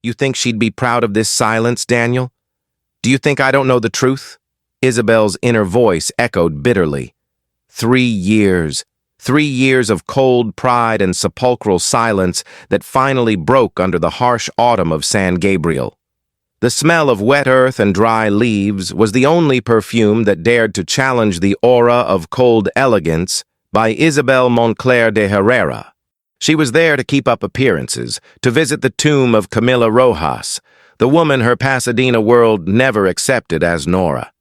You think she'd be proud of this silence, Daniel? Do you think I don't know the truth? Isabel's inner voice echoed bitterly. 3 years. 3 years of cold pride and sepulchral silence that finally broke under the harsh autumn of San Gabriel. The smell of wet earth and dry leaves was the only perfume that dared to challenge the aura of cold elegance by Isabel Montclair de Herrera. She was there to keep up appearances, to visit the tomb of Camila Rojas, the woman her Pasadena world never accepted as Nora.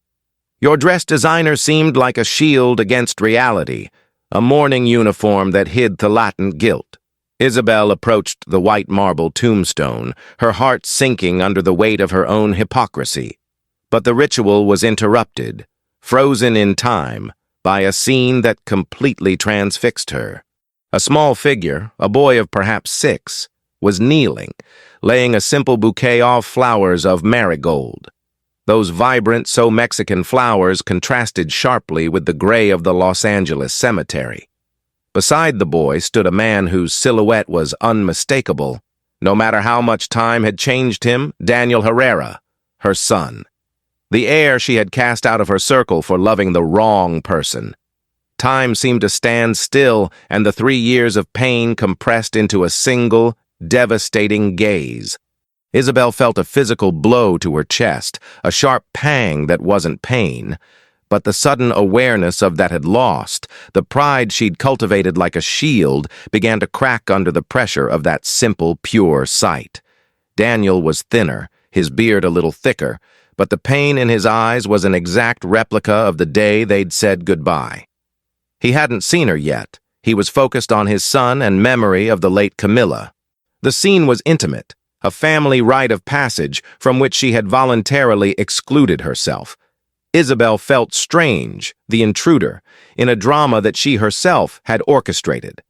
Your dress designer seemed like a shield against reality, a mourning uniform that hid the latent guilt. Isabel approached the white marble tombstone, her heart sinking under the weight of her own hypocrisy. But the ritual was interrupted, frozen in time, by a scene that completely transfixed her. A small figure, a boy of perhaps 6, was kneeling, laying a simple bouquet of flowers of marigold. Those vibrant, so Mexican flowers contrasted sharply with the gray of the Los Angeles cemetery. Beside the boy stood a man whose silhouette was unmistakable, no matter how much time had changed him, Daniel Herrera, her son. The heir she had cast out of her circle for loving the wrong person. Time seemed to stand still, and the 3 years of pain compressed into a single, devastating gaze. Isabel felt a physical blow to her chest, a sharp pang that wasn't pain, but the sudden awareness of that had lost, the pride she'd cultivated like a shield, began to crack under the pressure of that simple, pure sight. Daniel was thinner, his beard a little thicker, but the pain in his eyes was an exact replica of the day they'd said goodbye. He hadn't seen her yet. He was focused on his son and memory of the late Camila. The scene was intimate, a family rite of passage from which she had voluntarily excluded herself. Isabel felt strange, the intruder, in a drama that she herself had orchestrated.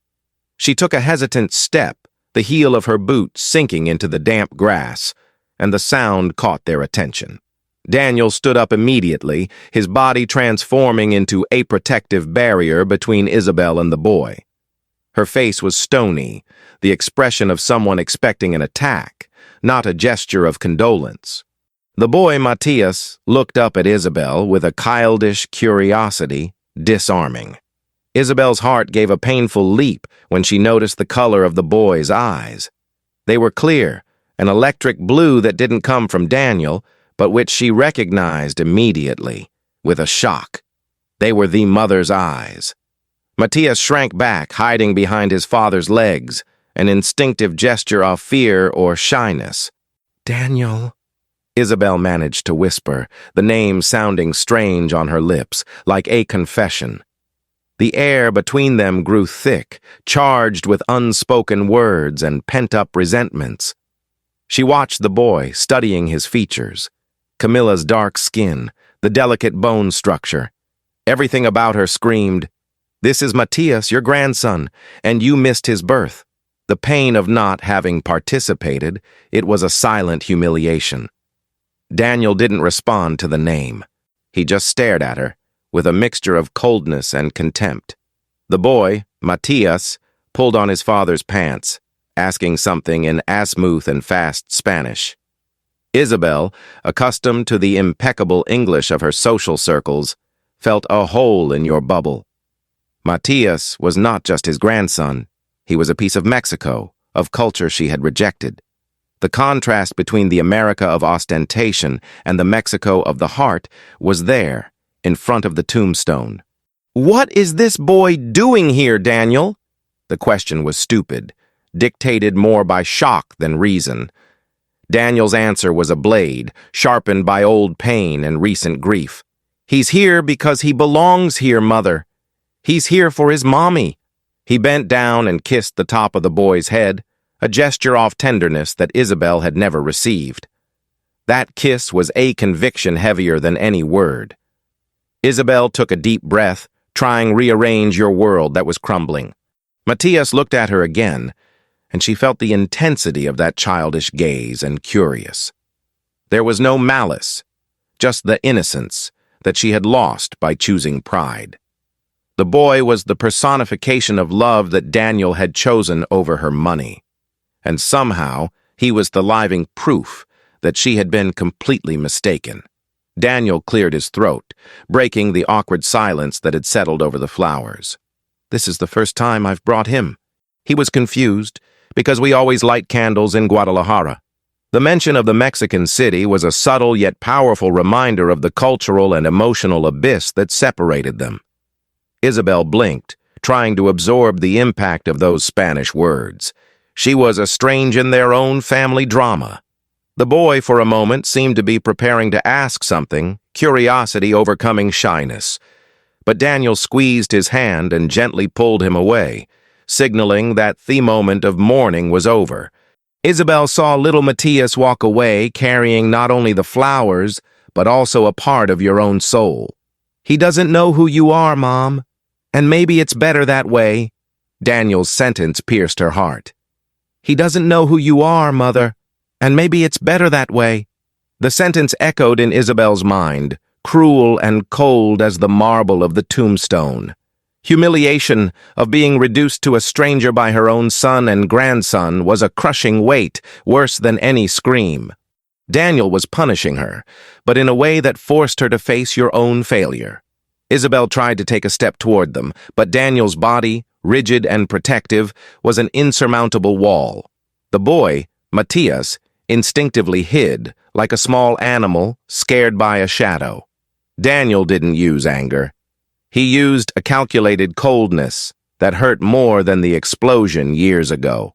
She took a hesitant step, the heel of her boot sinking into the damp grass, and the sound caught their attention. Daniel stood up immediately, his body transforming into a protective barrier between Isabel and the boy. Her face was stony, the expression of someone expecting an attack, not a gesture of condolence. The boy, Matias, looked up at Isabel with a childish curiosity, disarming. Isabel's heart gave a painful leap when she noticed the color of the boy's eyes. They were clear, an electric blue that didn't come from Daniel, but which she recognized immediately, with a shock. They were the mother's eyes. Matias shrank back, hiding behind his father's legs, an instinctive gesture of fear or shyness. "Daniel," Isabel managed to whisper, the name sounding strange on her lips, like a confession. The air between them grew thick, charged with unspoken words and pent-up resentments. She watched the boy, studying his features. Camila's dark skin, the delicate bone structure. Everything about her screamed, "This is Matias, your grandson, and you missed his birth." The pain of not having participated, it was a silent humiliation. Daniel didn't respond to the name. He just stared at her, with a mixture of coldness and contempt. The boy, Matias, pulled on his father's pants, asking something in smooth and fast Spanish. Isabel, accustomed to the impeccable English of her social circles, felt a hole in your bubble. Matias was not just his grandson. He was a piece of Mexico, of culture she had rejected. The contrast between the America of ostentation and the Mexico of the heart was there, in front of the tombstone. "What is this boy doing here, Daniel?" The question was stupid, dictated more by shock than reason. Daniel's answer was a blade, sharpened by old pain and recent grief. "He's here because he belongs here, Mother. He's here for his mommy." He bent down and kissed the top of the boy's head, a gesture of tenderness that Isabel had never received. That kiss was a conviction heavier than any word. Isabel took a deep breath, trying rearrange your world that was crumbling. Matias looked at her again, and she felt the intensity of that childish gaze and curious. There was no malice, just the innocence that she had lost by choosing pride. The boy was the personification of love that Daniel had chosen over her money. And somehow, He was the living proof that she had been completely mistaken. Daniel cleared his throat, breaking the awkward silence that had settled over the flowers. "This is the first time I've brought him." He was confused, because we always light candles in Guadalajara. The mention of the Mexican city was a subtle yet powerful reminder of the cultural and emotional abyss that separated them. Isabel blinked, trying to absorb the impact of those Spanish words. She was a strange in their own family drama. The boy, for a moment, seemed to be preparing to ask something, curiosity overcoming shyness. But Daniel squeezed his hand and gently pulled him away, signaling that the moment of mourning was over. Isabel saw little Matthias walk away, carrying not only the flowers, but also a part of your own soul. "He doesn't know who you are, Mom. And maybe it's better that way." Daniel's sentence pierced her heart. "He doesn't know who you are, Mother. And maybe it's better that way." The sentence echoed in Isabel's mind, cruel and cold as the marble of the tombstone. Humiliation of being reduced to a stranger by her own son and grandson was a crushing weight, worse than any scream. Daniel was punishing her, but in a way that forced her to face your own failure. Isabel tried to take a step toward them, but Daniel's body, rigid and protective, was an insurmountable wall. The boy, Matthias, instinctively hid, like a small animal scared by a shadow. Daniel didn't use anger. He used a calculated coldness that hurt more than the explosion years ago.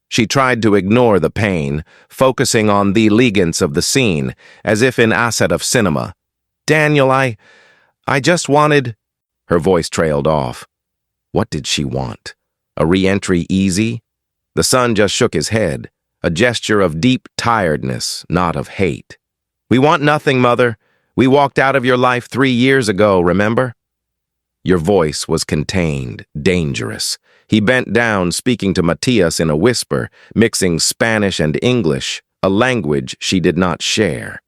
She tried to ignore the pain, focusing on the elegance of the scene, as if in asset of cinema. "Daniel, I just wanted—" Her voice trailed off. What did she want? A re-entry easy? The son just shook his head, a gesture of deep tiredness, not of hate. "We want nothing, Mother. We walked out of your life 3 years ago, remember?" Your voice was contained, dangerous. He bent down, speaking to Matthias in a whisper, mixing Spanish and English, a language she did not share.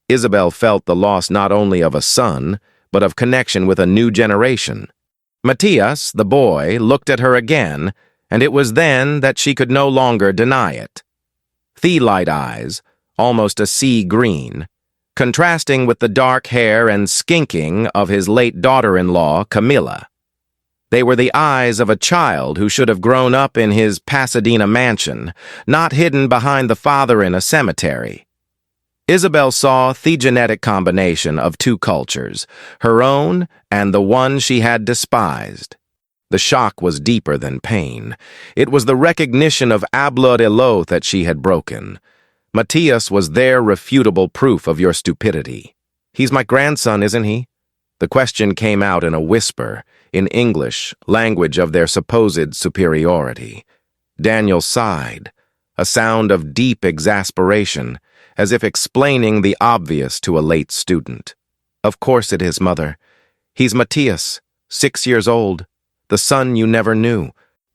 Isabel felt the loss not only of a son, but of connection with a new generation. Matthias, the boy, looked at her again, and it was then that she could no longer deny it. Light eyes, almost a sea green, contrasting with the dark hair and skinking of his late daughter-in-law, Camila. They were the eyes of a child who should have grown up in his Pasadena mansion, not hidden behind the father in a cemetery. Isabel saw the genetic combination of 2 cultures, her own and the one she had despised. The shock was deeper than pain. It was the recognition of habla de lo that she had broken. Matthias was their refutable proof of your stupidity. "He's my grandson, isn't he?" The question came out in a whisper, in English, language of their supposed superiority. Daniel sighed, a sound of deep exasperation, as if explaining the obvious to a late student. "Of course it is, Mother. He's Matthias, 6 years old, the son you never knew."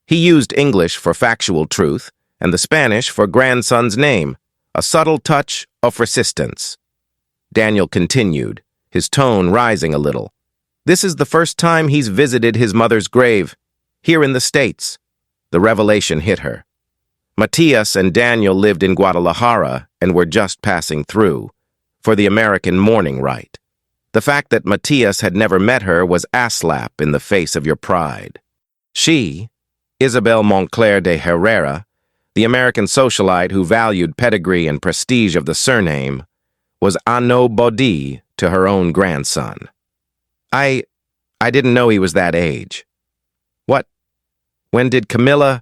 He used English for factual truth, and the Spanish for grandson's name, a subtle touch of resistance. Daniel continued, his tone rising a little. "This is the first time he's visited his mother's grave, here in the States." The revelation hit her. Matthias and Daniel lived in Guadalajara and were just passing through, for the American mourning rite. The fact that Matthias had never met her was a slap in the face of your pride. She, Isabel Moncler de Herrera, the American socialite who valued pedigree and prestige of the surname, was a nobody to her own grandson. I didn't know he was that age." "What? When did Camila—"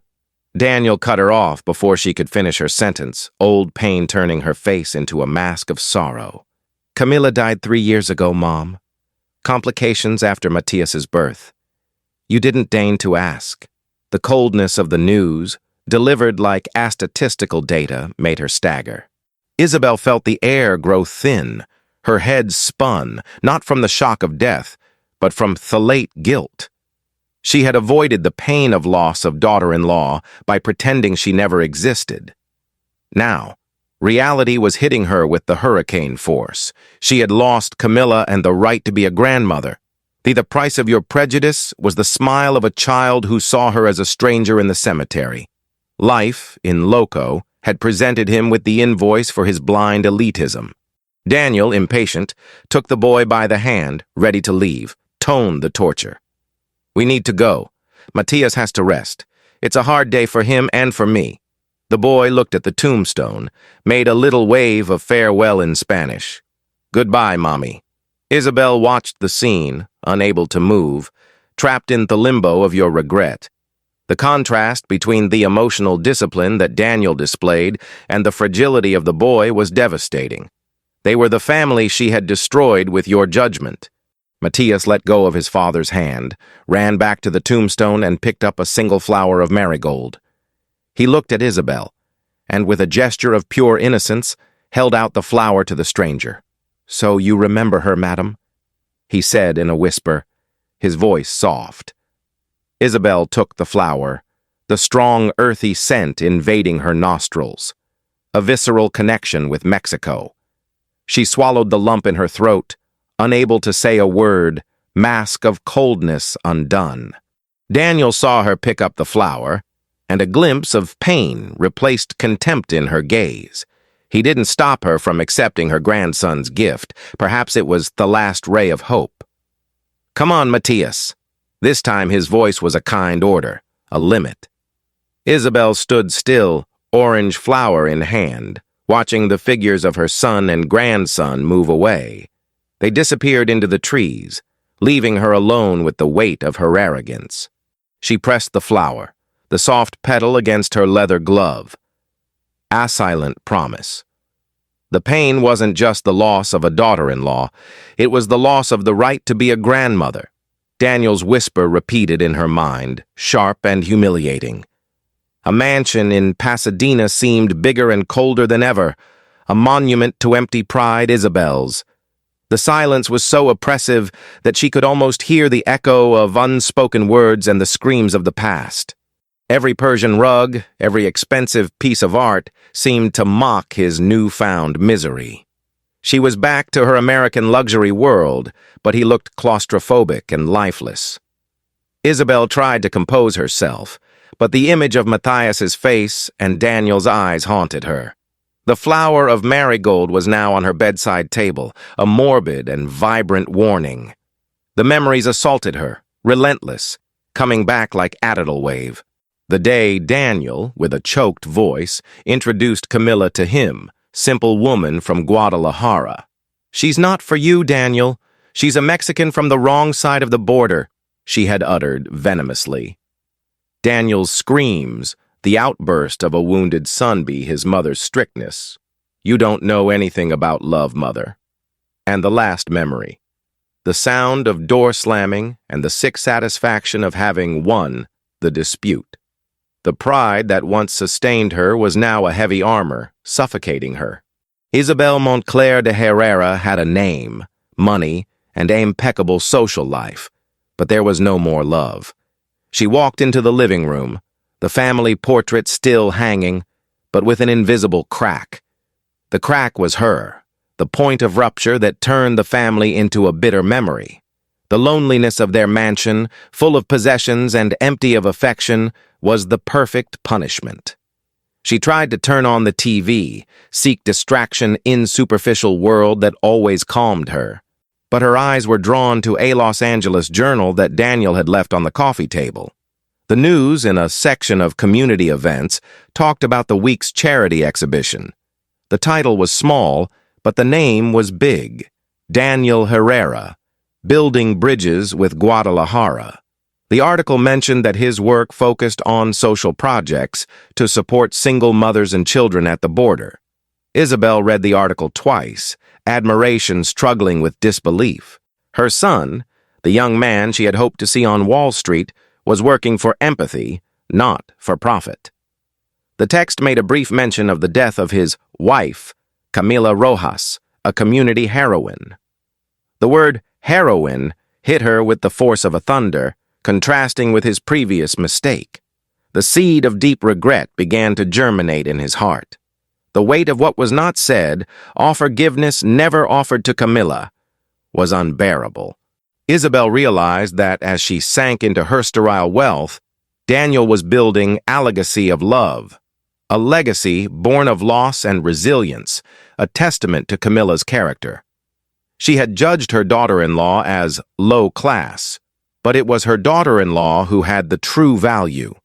Daniel cut her off before she could finish her sentence, old pain turning her face into a mask of sorrow. "Camila died 3 years ago, Mom. Complications after Matthias's birth. You didn't deign to ask." The coldness of the news, delivered like statistical data, made her stagger. Isabel felt the air grow thin. Her head spun, not from the shock of death, but from late guilt. She had avoided the pain of loss of daughter-in-law by pretending she never existed. Now, reality was hitting her with the hurricane force. She had lost Camila and the right to be a grandmother. The price of your prejudice was the smile of a child who saw her as a stranger in the cemetery. Life, in loco, had presented him with the invoice for his blind elitism. Daniel, impatient, took the boy by the hand, ready to leave, toned the torture. "We need to go. Matias has to rest. It's a hard day for him and for me." The boy looked at the tombstone, made a little wave of farewell in Spanish. "Goodbye, Mommy." Isabel watched the scene, unable to move, trapped in the limbo of your regret. The contrast between the emotional discipline that Daniel displayed and the fragility of the boy was devastating. They were the family she had destroyed with your judgment. Matias let go of his father's hand, ran back to the tombstone and picked up a single flower of marigold. He looked at Isabel, and with a gesture of pure innocence, held out the flower to the stranger. "So you remember her, madam?" he said in a whisper, his voice soft. Isabel took the flower, the strong, earthy scent invading her nostrils. A visceral connection with Mexico. She swallowed the lump in her throat, unable to say a word, mask of coldness undone. Daniel saw her pick up the flower, and a glimpse of pain replaced contempt in her gaze. He didn't stop her from accepting her grandson's gift. Perhaps it was the last ray of hope. "Come on, Matias." This time his voice was a kind order, a limit. Isabel stood still, orange flower in hand, watching the figures of her son and grandson move away. They disappeared into the trees, leaving her alone with the weight of her arrogance. She pressed the flower, the soft petal against her leather glove. A silent promise. The pain wasn't just the loss of a daughter-in-law, it was the loss of the right to be a grandmother. Daniel's whisper repeated in her mind, sharp and humiliating. A mansion in Pasadena seemed bigger and colder than ever, a monument to empty pride, Isabel's. The silence was so oppressive that she could almost hear the echo of unspoken words and the screams of the past. Every Persian rug, every expensive piece of art seemed to mock his newfound misery. She was back to her American luxury world, but he looked claustrophobic and lifeless. Isabel tried to compose herself, but the image of Matthias's face and Daniel's eyes haunted her. The flower of marigold was now on her bedside table, a morbid and vibrant warning. The memories assaulted her, relentless, coming back like a tidal wave. The day Daniel, with a choked voice, introduced Camila to him, simple woman from Guadalajara. "She's not for you, Daniel. She's a Mexican from the wrong side of the border," she had uttered venomously. Daniel's screams, the outburst of a wounded son be his mother's strictness. "You don't know anything about love, mother." And the last memory. The sound of door slamming and the sick satisfaction of having won the dispute. The pride that once sustained her was now a heavy armor, suffocating her. Isabel Montclair de Herrera had a name, money, and impeccable social life, but there was no more love. She walked into the living room, the family portrait still hanging, but with an invisible crack. The crack was her, the point of rupture that turned the family into a bitter memory. The loneliness of their mansion, full of possessions and empty of affection, was the perfect punishment. She tried to turn on the TV, seek distraction in superficial world that always calmed her. But her eyes were drawn to a Los Angeles journal that Daniel had left on the coffee table. The news, in a section of community events, talked about the week's charity exhibition. The title was small, but the name was big. Daniel Herrera, Building Bridges with Guadalajara. The article mentioned that his work focused on social projects to support single mothers and children at the border. Isabel read the article twice, admiration struggling with disbelief. Her son, the young man she had hoped to see on Wall Street, was working for empathy, not for profit. The text made a brief mention of the death of his wife, Camila Rojas, a community heroine. The word heroine hit her with the force of a thunder, contrasting with his previous mistake. The seed of deep regret began to germinate in his heart. The weight of what was not said, or forgiveness never offered to Camila, was unbearable. Isabel realized that as she sank into her sterile wealth, Daniel was building a legacy of love. a legacy born of loss and resilience, a testament to Camila's character. She had judged her daughter-in-law as low class, but it was her daughter-in-law who had the true value.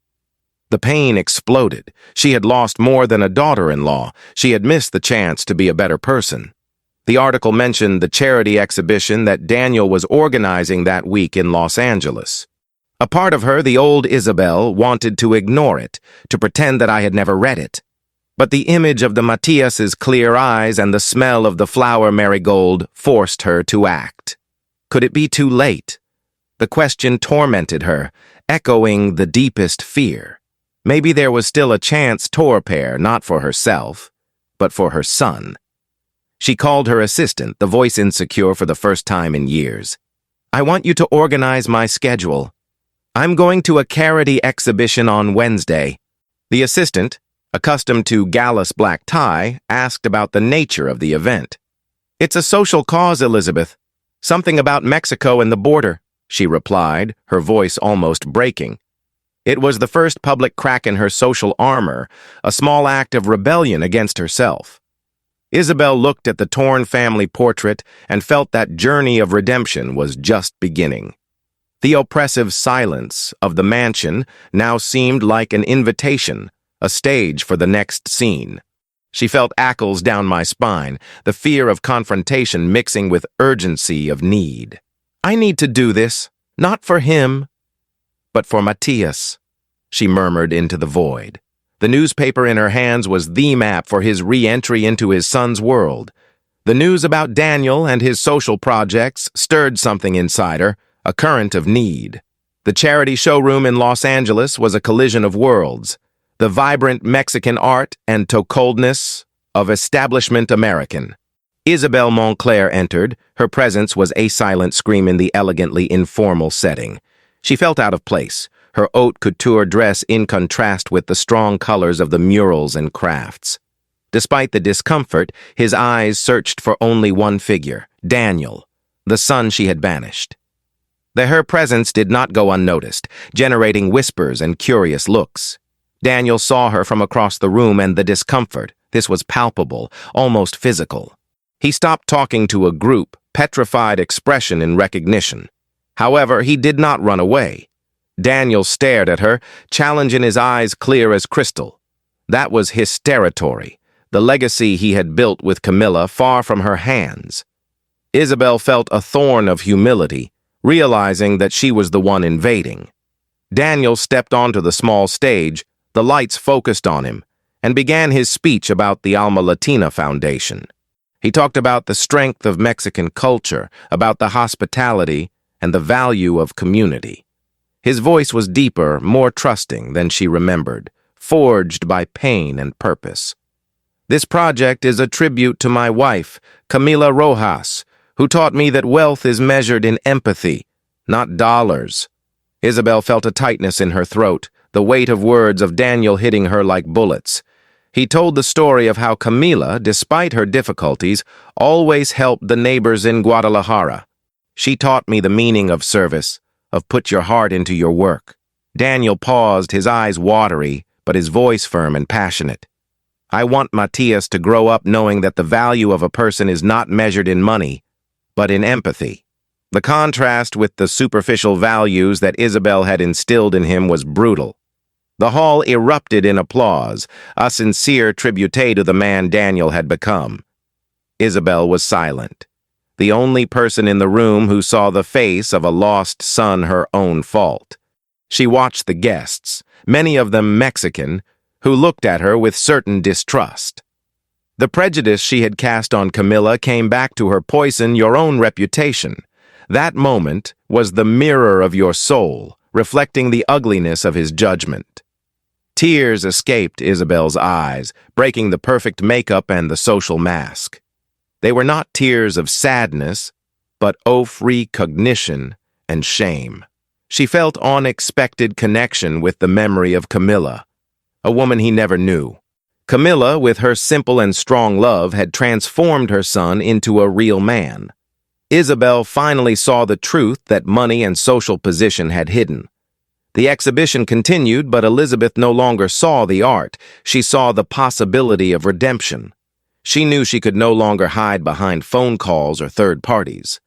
The pain exploded. She had lost more than a daughter-in-law. She had missed the chance to be a better person. The article mentioned the charity exhibition that Daniel was organizing that week in Los Angeles. A part of her, the old Isabel, wanted to ignore it, to pretend that I had never read it. But the image of the Matias's clear eyes and the smell of the flower marigold forced her to act. Could it be too late? The question tormented her, echoing the deepest fear. Maybe there was still a chance to repair, not for herself, but for her son. She called her assistant, the voice insecure for the first time in years. "I want you to organize my schedule. I'm going to a charity exhibition on Wednesday." The assistant, accustomed to gallus black tie, asked about the nature of the event. "It's a social cause, Elizabeth. Something about Mexico and the border," she replied, her voice almost breaking. It was the first public crack in her social armor, a small act of rebellion against herself. Isabel looked at the torn family portrait and felt that journey of redemption was just beginning. The oppressive silence of the mansion now seemed like an invitation, a stage for the next scene. She felt ackles down my spine, the fear of confrontation mixing with urgency of need. "I need to do this, not for him, but for Matias," she murmured into the void. The newspaper in her hands was the map for his re-entry into his son's world. The news about Daniel and his social projects stirred something inside her, a current of need. The charity showroom in Los Angeles was a collision of worlds, the vibrant Mexican art and coldness of establishment American. Isabel Montclair entered. Her presence was a silent scream in the elegantly informal setting. She felt out of place, her haute couture dress in contrast with the strong colors of the murals and crafts. Despite the discomfort, his eyes searched for only one figure, Daniel, the son she had banished. Her presence did not go unnoticed, generating whispers and curious looks. Daniel saw her from across the room, and the discomfort, this was palpable, almost physical. He stopped talking to a group, petrified expression in recognition. However, he did not run away. Daniel stared at her, challenge in his eyes clear as crystal. That was his territory, the legacy he had built with Camila far from her hands. Isabel felt a thorn of humility, realizing that she was the one invading. Daniel stepped onto the small stage, the lights focused on him, and began his speech about the Alma Latina Foundation. He talked about the strength of Mexican culture, about the hospitality, and the value of community. His voice was deeper, more trusting than she remembered, forged by pain and purpose. "This project is a tribute to my wife, Camila Rojas, who taught me that wealth is measured in empathy, not dollars." Isabel felt a tightness in her throat, the weight of words of Daniel hitting her like bullets. He told the story of how Camila, despite her difficulties, always helped the neighbors in Guadalajara. "She taught me the meaning of service, of put your heart into your work." Daniel paused, his eyes watery, but his voice firm and passionate. "I want Matias to grow up knowing that the value of a person is not measured in money, but in empathy." The contrast with the superficial values that Isabel had instilled in him was brutal. The hall erupted in applause, a sincere tribute to the man Daniel had become. Isabel was silent, the only person in the room who saw the face of a lost son her own fault. She watched the guests, many of them Mexican, who looked at her with certain distrust. The prejudice she had cast on Camila came back to her poison your own reputation. That moment was the mirror of your soul, reflecting the ugliness of his judgment. Tears escaped Isabel's eyes, breaking the perfect makeup and the social mask. They were not tears of sadness, but of recognition and shame. She felt unexpected connection with the memory of Camila, a woman he never knew. Camila, with her simple and strong love, had transformed her son into a real man. Isabel finally saw the truth that money and social position had hidden. The exhibition continued, but Elizabeth no longer saw the art. She saw the possibility of redemption. She knew she could no longer hide behind phone calls or third parties.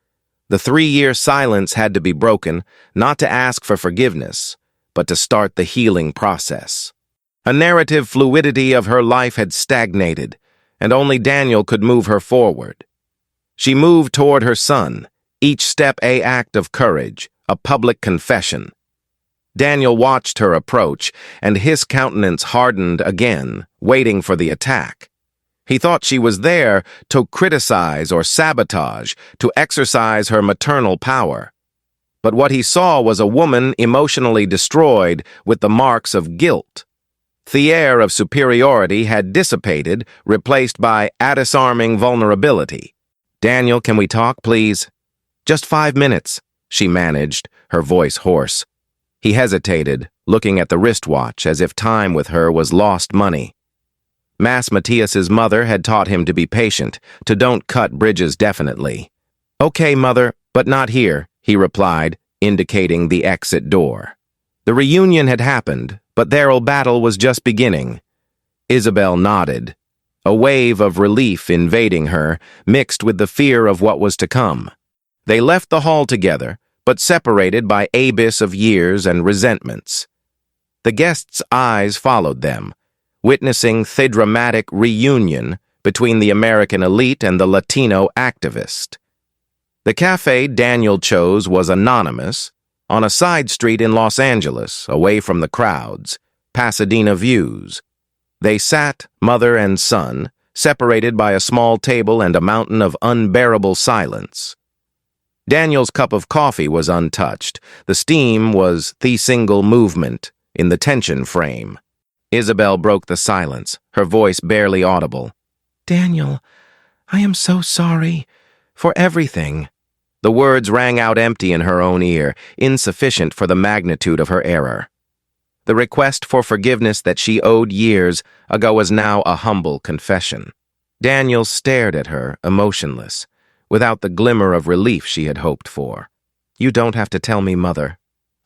The 3-year silence had to be broken, not to ask for forgiveness, but to start the healing process. A narrative fluidity of her life had stagnated, and only Daniel could move her forward. She moved toward her son, each step an act of courage, a public confession. Daniel watched her approach, and his countenance hardened again, waiting for the attack. He thought she was there to criticize or sabotage, to exercise her maternal power. But what he saw was a woman emotionally destroyed with the marks of guilt. The air of superiority had dissipated, replaced by a disarming vulnerability. "Daniel, can we talk, please?" "Just 5 minutes," she managed, her voice hoarse. He hesitated, looking at the wristwatch as if time with her was lost money. Matthias's mother had taught him to be patient, to don't cut bridges definitely. "Okay, mother, but not here," he replied, indicating the exit door. The reunion had happened, but their battle was just beginning. Isabel nodded, a wave of relief invading her, mixed with the fear of what was to come. They left the hall together, but separated by abyss of years and resentments. The guests' eyes followed them, witnessing the dramatic reunion between the American elite and the Latino activist. The cafe Daniel chose was anonymous, on a side street in Los Angeles, away from the crowds, Pasadena views. They sat, mother and son, separated by a small table and a mountain of unbearable silence. Daniel's cup of coffee was untouched. The steam was the single movement in the tension frame. Isabel broke the silence, her voice barely audible. "Daniel, I am so sorry for everything." The words rang out empty in her own ear, insufficient for the magnitude of her error. The request for forgiveness that she owed years ago was now a humble confession. Daniel stared at her, emotionless, without the glimmer of relief she had hoped for. "You don't have to tell me, mother.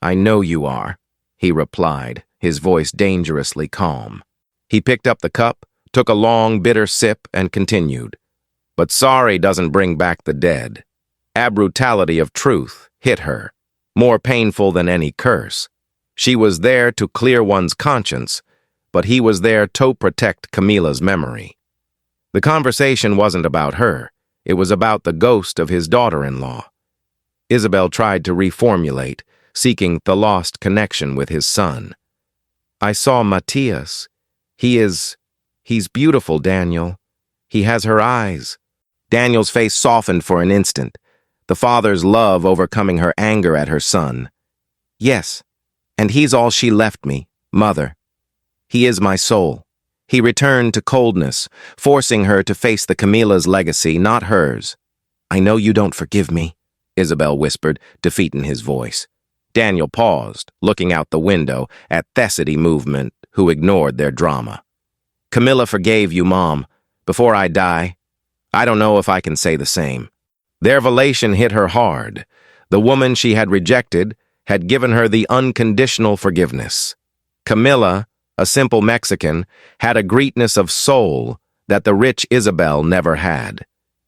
I know you are," he replied, his voice dangerously calm. He picked up the cup, took a long, bitter sip, and continued. "But sorry doesn't bring back the dead." A brutality of truth hit her, more painful than any curse. She was there to clear one's conscience, but he was there to protect Camila's memory. The conversation wasn't about her. It was about the ghost of his daughter-in-law. Isabel tried to reformulate, seeking the lost connection with his son. "I saw Matthias. He's beautiful, Daniel. He has her eyes." Daniel's face softened for an instant, the father's love overcoming her anger at her son. "Yes, and he's all she left me, mother. He is my soul." He returned to coldness, forcing her to face the Camila's legacy, not hers. "I know you don't forgive me," Isabel whispered, defeat in his voice. Daniel paused, looking out the window at Thesity movement, who ignored their drama. "Camila forgave you, Mom. Before I die, I don't know if I can say the same." Their revelation hit her hard. The woman she had rejected had given her the unconditional forgiveness. Camila, a simple Mexican, had a greatness of soul that the rich Isabel never had.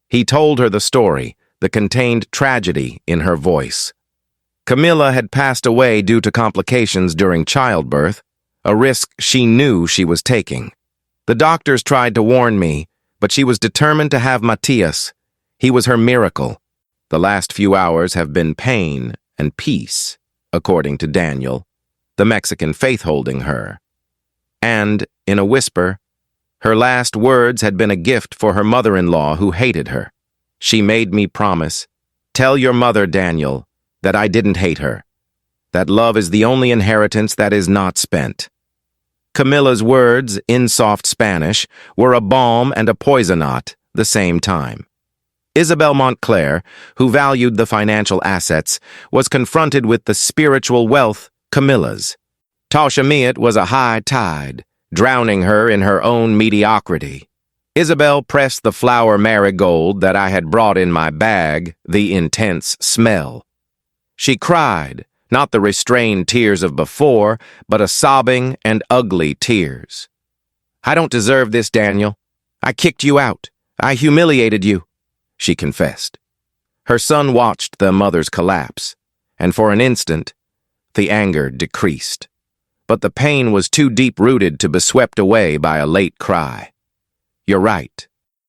He told her the story, the contained tragedy in her voice. Camila had passed away due to complications during childbirth, a risk she knew she was taking. "The doctors tried to warn me, but she was determined to have Matthias. He was her miracle. The last few hours have been pain and peace," according to Daniel, the Mexican faith holding her. And, in a whisper, her last words had been a gift for her mother-in-law who hated her. "She made me promise, tell your mother, Daniel, that I didn't hate her. That love is the only inheritance that is not spent." Camila's words, in soft Spanish, were a balm and a poison at the same time. Isabel Montclair, who valued the financial assets, was confronted with the spiritual wealth Camila's. Tashamiat was a high tide, drowning her in her own mediocrity. Isabel pressed the flower marigold that I had brought in my bag, the intense smell. She cried, Not the restrained tears of before, but a sobbing and ugly tears. "I don't deserve this, Daniel. I kicked you out. I humiliated you," she confessed. Her son watched the mother's collapse, and for an instant, the anger decreased. But the pain was too deep-rooted to be swept away by a late cry. "You're right.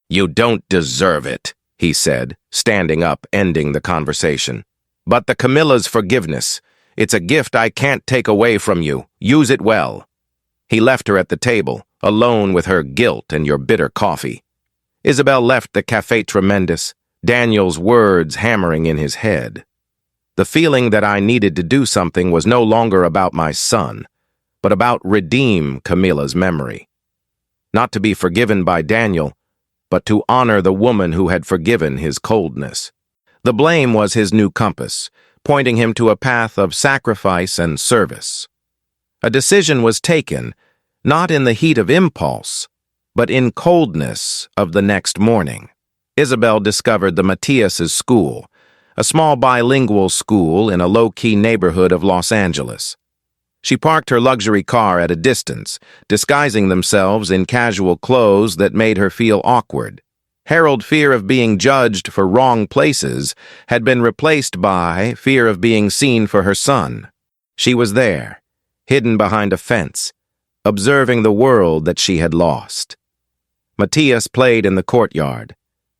You don't deserve it," he said, standing up, ending the conversation. "But the Camila's forgiveness, it's a gift I can't take away from you. Use it well." He left her at the table, alone with her guilt and your bitter coffee. Isabel left the Café Tremendous, Daniel's words hammering in his head. The feeling that I needed to do something was no longer about my son, but about redeem Camila's memory. Not to be forgiven by Daniel, but to honor the woman who had forgiven his coldness. The blame was his new compass, pointing him to a path of sacrifice and service. A decision was taken, not in the heat of impulse, but in coldness of the next morning. Isabel discovered the Matias' school, a small bilingual school in a low-key neighborhood of Los Angeles. She parked her luxury car at a distance, disguising themselves in casual clothes that made her feel awkward. Harold's fear of being judged for wrong places had been replaced by fear of being seen for her son. She was there, hidden behind a fence, observing the world that she had lost. Matias played in the courtyard,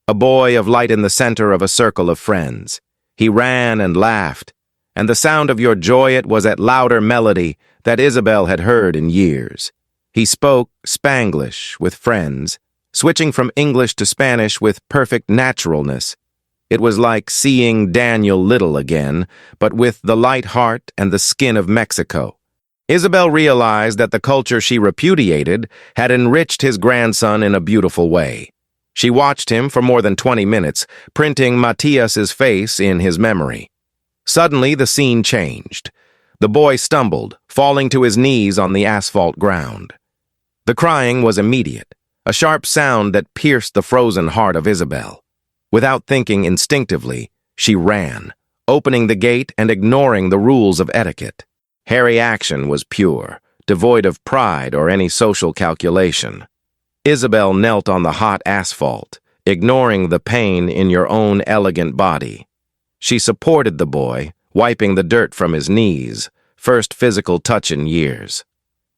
a boy of light in the center of a circle of friends. He ran and laughed, and the sound of your joy it was at louder melody that Isabel had heard in years. He spoke Spanglish with friends, switching from English to Spanish with perfect naturalness. It was like seeing Daniel Little again, but with the light heart and the skin of Mexico. Isabel realized that the culture she repudiated had enriched his grandson in a beautiful way. She watched him for more than 20 minutes, printing Matias's face in his memory. Suddenly, the scene changed. The boy stumbled, falling to his knees on the asphalt ground. The crying was immediate, a sharp sound that pierced the frozen heart of Isabel. Without thinking instinctively, she ran, opening the gate and ignoring the rules of etiquette. Her reaction was pure, devoid of pride or any social calculation. Isabel knelt on the hot asphalt, ignoring the pain in your own elegant body. She supported the boy, wiping the dirt from his knees, first physical touch in years.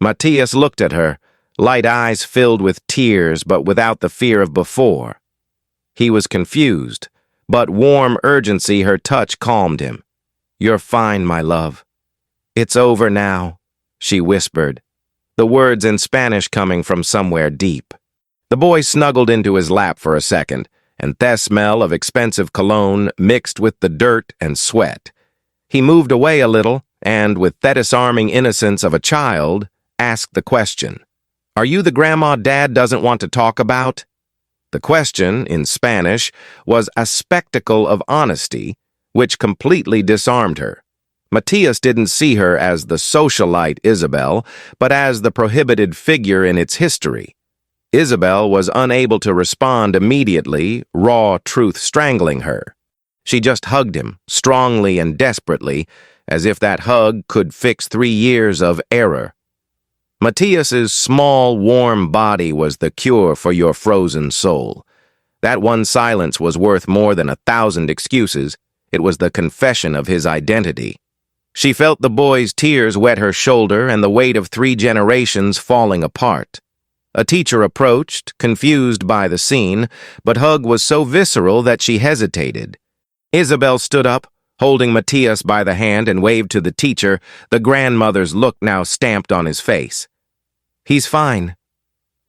Matias looked at her, light eyes filled with tears but without the fear of before. He was confused, but warm urgency her touch calmed him. "You're fine, my love." "It's over now," she whispered, the words in Spanish coming from somewhere deep. The boy snuggled into his lap for a second, and the smell of expensive cologne mixed with the dirt and sweat. He moved away a little and, with the disarming innocence of a child, asked the question, "Are you the grandma Dad doesn't want to talk about?" The question, in Spanish, was a spectacle of honesty, which completely disarmed her. Matias didn't see her as the socialite Isabel, but as the prohibited figure in its history. Isabel was unable to respond immediately, raw truth strangling her. She just hugged him, strongly and desperately, as if that hug could fix 3 years of error. Matias's small, warm body was the cure for your frozen soul. That one silence was worth more than 1,000 excuses. It was the confession of his identity. She felt the boy's tears wet her shoulder and the weight of 3 generations falling apart. A teacher approached, confused by the scene, but hug was so visceral that she hesitated. Isabel stood up, holding Matias by the hand, and waved to the teacher, the grandmother's look now stamped on his face. "He's fine.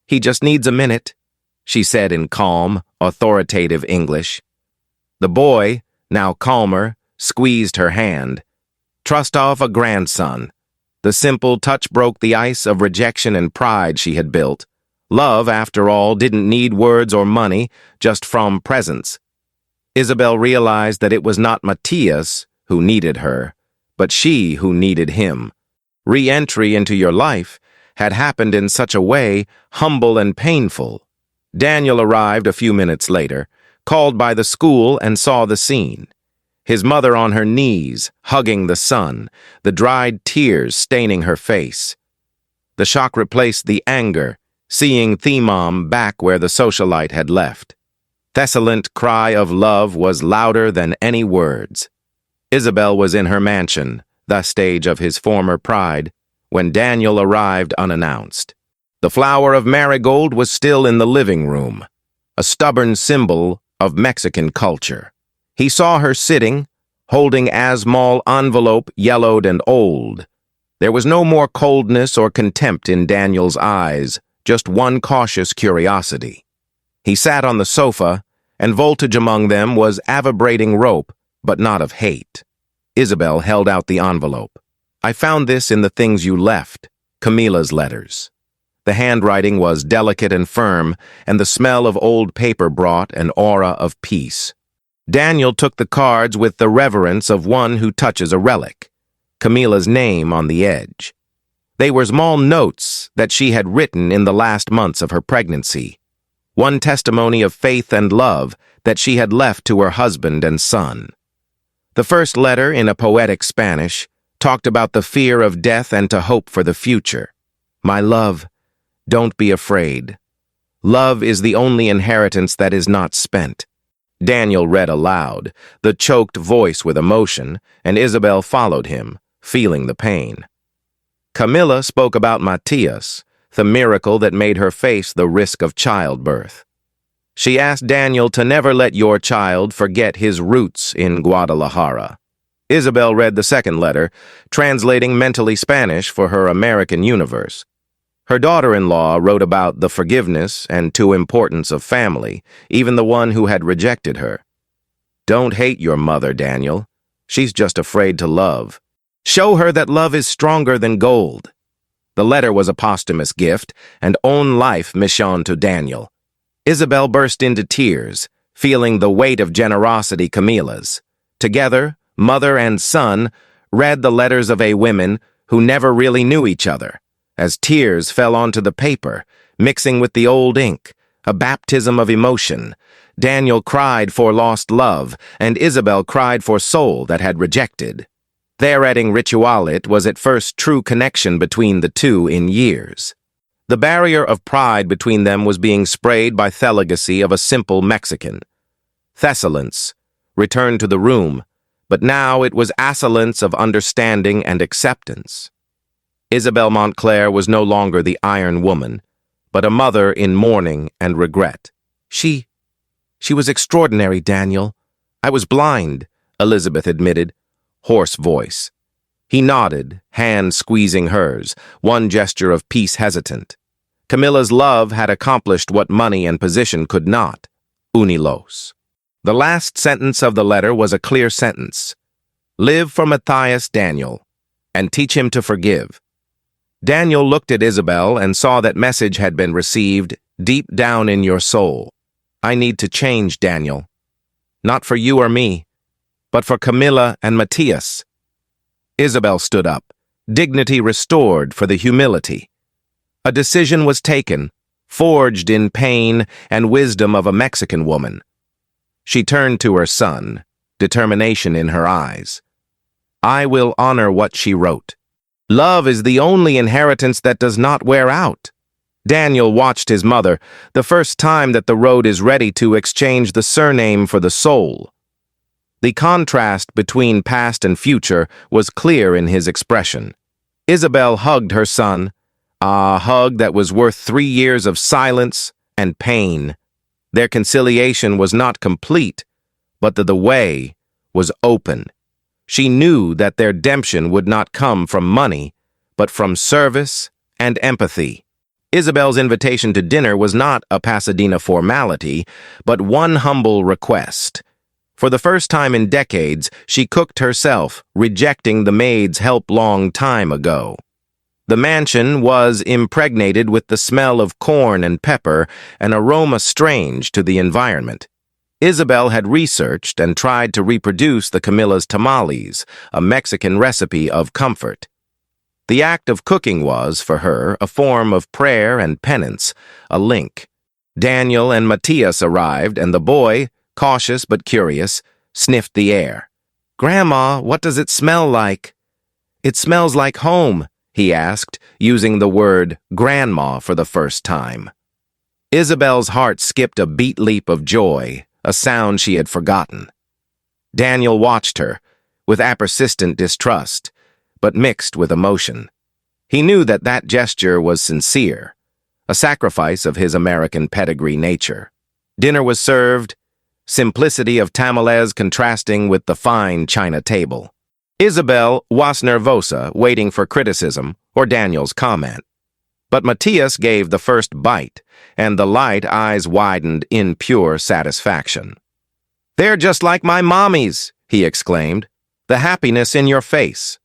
He just needs a minute," she said in calm, authoritative English. The boy, now calmer, squeezed her hand. Trust of a grandson. The simple touch broke the ice of rejection and pride she had built. Love, after all, didn't need words or money, just from presence. Isabel realized that it was not Matias who needed her, but she who needed him. Re-entry into your life had happened in such a way, humble and painful. Daniel arrived a few minutes later, called by the school and saw the scene. his mother on her knees, hugging the son, the dried tears staining her face. The shock replaced the anger, seeing Themom back where the socialite had left. Thessalent cry of love was louder than any words. Isabel was in her mansion, the stage of his former pride, when Daniel arrived unannounced. The flower of marigold was still in the living room, a stubborn symbol of Mexican culture. He saw her sitting, holding Asmol envelope yellowed and old. There was no more coldness or contempt in Daniel's eyes, just one cautious curiosity. He sat on the sofa, and voltage among them was vibrating rope, but not of hate. Isabel held out the envelope. I found this in the things you left, Camila's letters. The handwriting was delicate and firm, and the smell of old paper brought an aura of peace. Daniel took the cards with the reverence of one who touches a relic, Camila's name on the edge. They were small notes that she had written in the last months of her pregnancy, one testimony of faith and love that she had left to her husband and son. The first letter, in a poetic Spanish, talked about the fear of death and to hope for the future. My love, don't be afraid. Love is the only inheritance that is not spent. Daniel read aloud, the choked voice with emotion, and Isabel followed him, feeling the pain. Camila spoke about Matias, the miracle that made her face the risk of childbirth. She asked Daniel to never let your child forget his roots in Guadalajara. Isabel read the second letter, translating mentally Spanish for her American universe. Her daughter-in-law wrote about the forgiveness and true importance of family, even the one who had rejected her. Don't hate your mother, Daniel. She's just afraid to love. Show her that love is stronger than gold. The letter was a posthumous gift, and own life mission to Daniel. Isabel burst into tears, feeling the weight of generosity Camila's. Together, mother and son read the letters of a women who never really knew each other, as tears fell onto the paper, mixing with the old ink, a baptism of emotion. Daniel cried for lost love, and Isabel cried for soul that had rejected. Their wedding ritualit was at first true connection between the two in years. The barrier of pride between them was being sprayed by the legacy of a simple Mexican. Thessalence returned to the room, but now it was assolence of understanding and acceptance. Isabel Montclair was no longer the iron woman, but a mother in mourning and regret. She was extraordinary, Daniel. I was blind, Elizabeth admitted, hoarse voice. He nodded, hand squeezing hers, one gesture of peace hesitant. Camila's love had accomplished what money and position could not, unilos. The last sentence of the letter was a clear sentence. Live for Matthias, Daniel, and teach him to forgive. Daniel looked at Isabel and saw that message had been received deep down in your soul. I need to change, Daniel. Not for you or me, but for Camila and Matthias. Isabel stood up, dignity restored for the humility. A decision was taken, forged in pain and wisdom of a Mexican woman. She turned to her son, determination in her eyes. I will honor what she wrote. Love is the only inheritance that does not wear out. Daniel watched his mother, the first time that the road is ready to exchange the surname for the soul. The contrast between past and future was clear in his expression. Isabel hugged her son, a hug that was worth 3 years of silence and pain. Their conciliation was not complete, but the way was open. She knew that their redemption would not come from money, but from service and empathy. Isabel's invitation to dinner was not a Pasadena formality, but one humble request. For the first time in decades, she cooked herself, rejecting the maid's help long time ago. The mansion was impregnated with the smell of corn and pepper, an aroma strange to the environment. Isabel had researched and tried to reproduce the Camila's tamales, a Mexican recipe of comfort. The act of cooking was, for her, a form of prayer and penance, a link. Daniel and Matthias arrived, and the boy, cautious but curious, sniffed the air. "Grandma, what does it smell like?" "It smells like home," he asked, using the word grandma for the first time. Isabel's heart skipped a beat leap of joy, a sound she had forgotten. Daniel watched her, with a persistent distrust, but mixed with emotion. He knew that that gesture was sincere, a sacrifice of his American pedigree nature. Dinner was served, simplicity of tamales contrasting with the fine china table. Isabel was nervosa, waiting for criticism or Daniel's comment. But Matias gave the first bite, and the light eyes widened in pure satisfaction. "They're just like my mommies," he exclaimed, "the happiness in your face."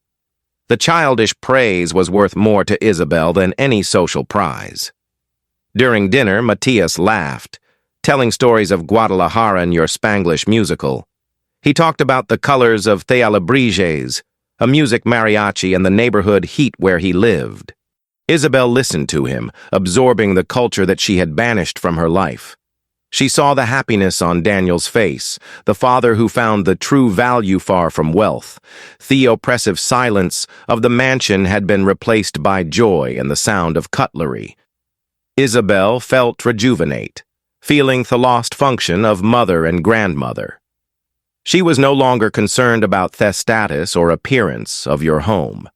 The childish praise was worth more to Isabel than any social prize. During dinner, Matias laughed, telling stories of Guadalajara and your Spanglish musical. He talked about the colors of Thealabriges, a music mariachi, and the neighborhood heat where he lived. Isabel listened to him, absorbing the culture that she had banished from her life. She saw the happiness on Daniel's face, the father who found the true value far from wealth. The oppressive silence of the mansion had been replaced by joy and the sound of cutlery. Isabel felt rejuvenate, feeling the lost function of mother and grandmother. She was no longer concerned about the status or appearance of your home.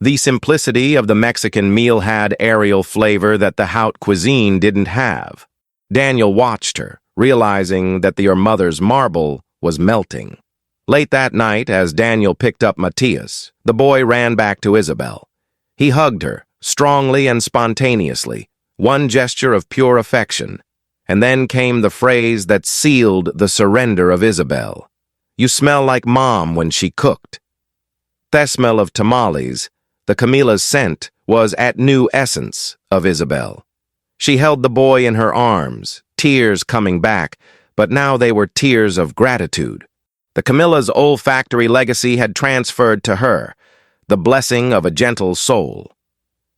The simplicity of the Mexican meal had aerial flavor that the haute cuisine didn't have. Daniel watched her, realizing that your mother's marble was melting. Late that night, as Daniel picked up Matias, the boy ran back to Isabel. He hugged her, strongly and spontaneously, one gesture of pure affection. And then came the phrase that sealed the surrender of Isabel. "You smell like Mom when she cooked." The smell of tamales, the Camila's scent, was at new essence of Isabel. She held the boy in her arms, tears coming back, but now they were tears of gratitude. The Camila's olfactory legacy had transferred to her, the blessing of a gentle soul.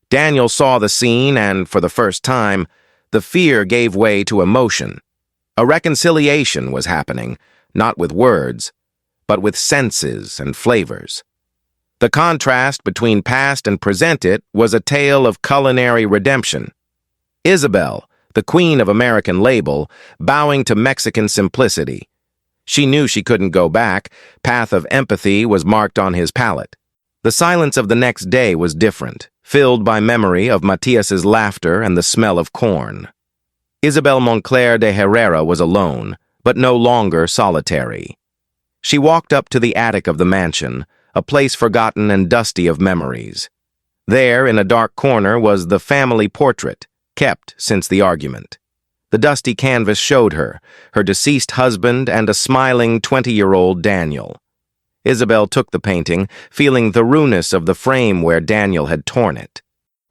Daniel saw the scene, and for the first time, the fear gave way to emotion. A reconciliation was happening, not with words, but with senses and flavors. The contrast between past and present was a tale of culinary redemption. Isabel, the queen of American label, bowing to Mexican simplicity. She knew she couldn't go back. Path of empathy was marked on his palate. The silence of the next day was different, filled by memory of Matias's laughter and the smell of corn. Isabel Moncler de Herrera was alone, but no longer solitary. She walked up to the attic of the mansion, a place forgotten and dusty of memories. There, in a dark corner, was the family portrait, kept since the argument. The dusty canvas showed her deceased husband, and a smiling 20-year-old Daniel. Isabel took the painting, feeling the rudeness of the frame where Daniel had torn it.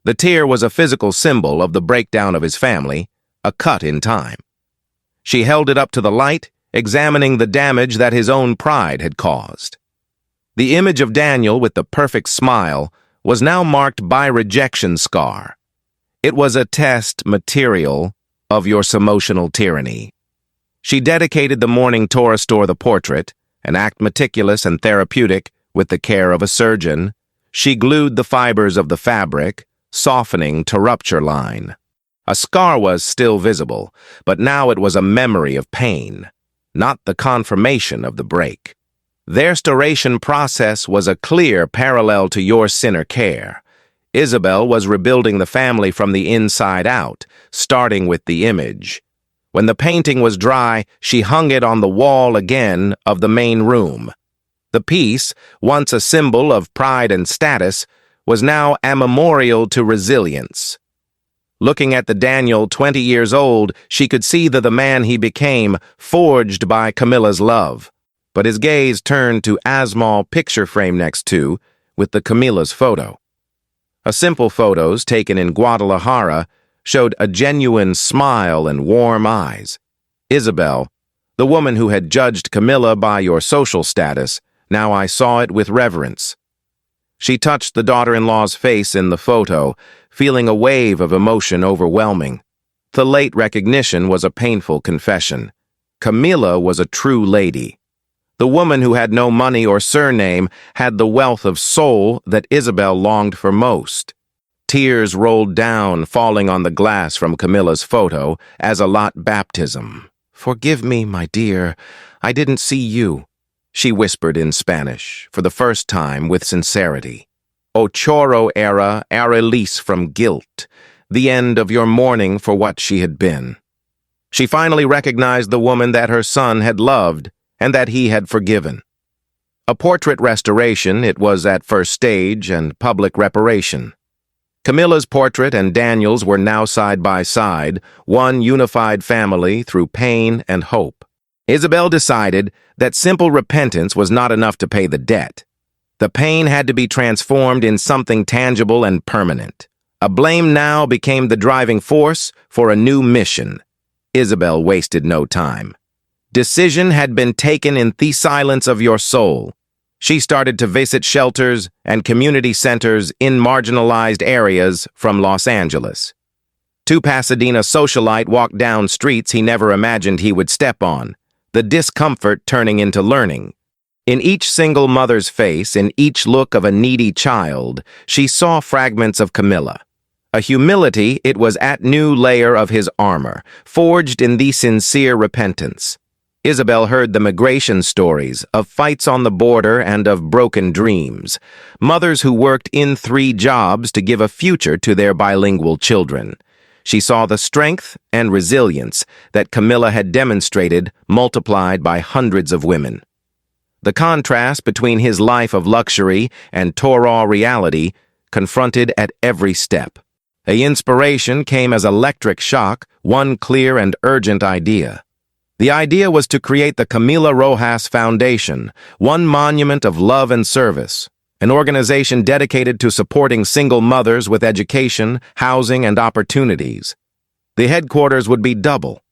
The tear was a physical symbol of the breakdown of his family, a cut in time. She held it up to the light, examining the damage that his own pride had caused. The image of Daniel with the perfect smile was now marked by rejection scar. It was a test material of your emotional tyranny. She dedicated the morning to restore the portrait, an act meticulous and therapeutic with the care of a surgeon. She glued the fibers of the fabric, softening to rupture line. A scar was still visible, but now it was a memory of pain, not the confirmation of the break. Their restoration process was a clear parallel to your sinner care. Isabel was rebuilding the family from the inside out, starting with the image. When the painting was dry, she hung it on the wall again of the main room. The piece, once a symbol of pride and status, was now a memorial to resilience. Looking at the Daniel, 20 years old, she could see the man he became, forged by Camila's love. But his gaze turned to a small picture frame next to, with the Camila's photo. A simple photos taken in Guadalajara showed a genuine smile and warm eyes. Isabel, the woman who had judged Camila by your social status, now I saw it with reverence. She touched the daughter-in-law's face in the photo, feeling a wave of emotion overwhelming. The late recognition was a painful confession. Camila was a true lady. The woman who had no money or surname had the wealth of soul that Isabel longed for most. Tears rolled down, falling on the glass from Camila's photo as a lot baptism. "Forgive me, my dear. I didn't see you," she whispered in Spanish, for the first time with sincerity. Ochoro era, a release from guilt, the end of your mourning for what she had been. She finally recognized the woman that her son had loved and that he had forgiven. A portrait restoration, it was at first stage and public reparation. Camila's portrait and Daniel's were now side by side, one unified family through pain and hope. Isabel decided that simple repentance was not enough to pay the debt. The pain had to be transformed in something tangible and permanent. A blame now became the driving force for a new mission. Isabel wasted no time. Decision had been taken in the silence of your soul. She started to visit shelters and community centers in marginalized areas from Los Angeles. Two Pasadena socialite walked down streets he never imagined he would step on, the discomfort turning into learning. In each single mother's face, in each look of a needy child, she saw fragments of Camila. A humility it was at new layer of his armor, forged in the sincere repentance. Isabel heard the migration stories of fights on the border and of broken dreams, mothers who worked in 3 jobs to give a future to their bilingual children. She saw the strength and resilience that Camila had demonstrated multiplied by hundreds of women. The contrast between his life of luxury and raw reality confronted at every step. An inspiration came as electric shock, one clear and urgent idea. The idea was to create the Camila Rojas Foundation, one monument of love and service, an organization dedicated to supporting single mothers with education, housing, and opportunities. The headquarters would be double,